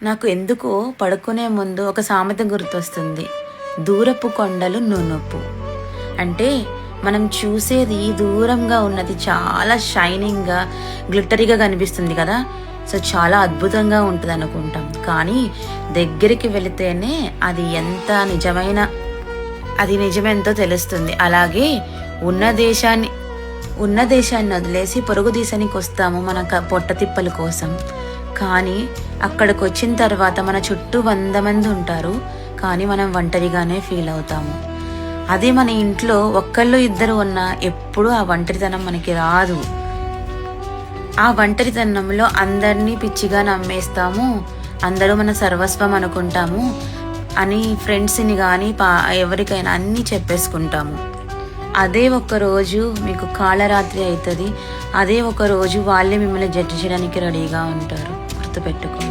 నాకు ఎందుకో పడుకునే ముందు ఒక సామెత గుర్తొస్తుంది. దూరపు కొండలు నునుపు. అంటే మనం చూసేది దూరంగా ఉన్నది చాలా షైనింగ్గా గ్లిటరీగా కనిపిస్తుంది కదా. సో చాలా అద్భుతంగా ఉంటుంది అనుకుంటాం, కానీ దగ్గరికి వెళితేనే అది నిజమెంతో తెలుస్తుంది. అలాగే ఉన్న దేశాన్ని వదిలేసి పొరుగు దేశానికి వస్తాము మన పొట్ట తిప్పల కోసం. కానీ అక్కడికి వచ్చిన తర్వాత మన చుట్టూ 100 మంది ఉంటారు, కానీ మనం ఒంటరిగానే ఫీల్ అవుతాము. అదే మన ఇంట్లో ఒక్కళ్ళు ఇద్దరు ఉన్నా ఎప్పుడూ ఆ ఒంటరితనం మనకి రాదు. ఆ ఒంటరితనంలో అందరినీ పిచ్చిగా నమ్మేస్తాము, అందరూ మన సర్వస్వం అనుకుంటాము అని ఫ్రెండ్స్ని కానీ ఎవరికైనా అన్నీ చెప్పేసుకుంటాము. అదే ఒక్కరోజు మీకు కాళరాత్రి అవుతుంది. అదే ఒక రోజు వాళ్ళే మిమ్మల్ని జడ్జి చేయడానికి రెడీగా ఉంటారు. గుర్తుపెట్టుకో.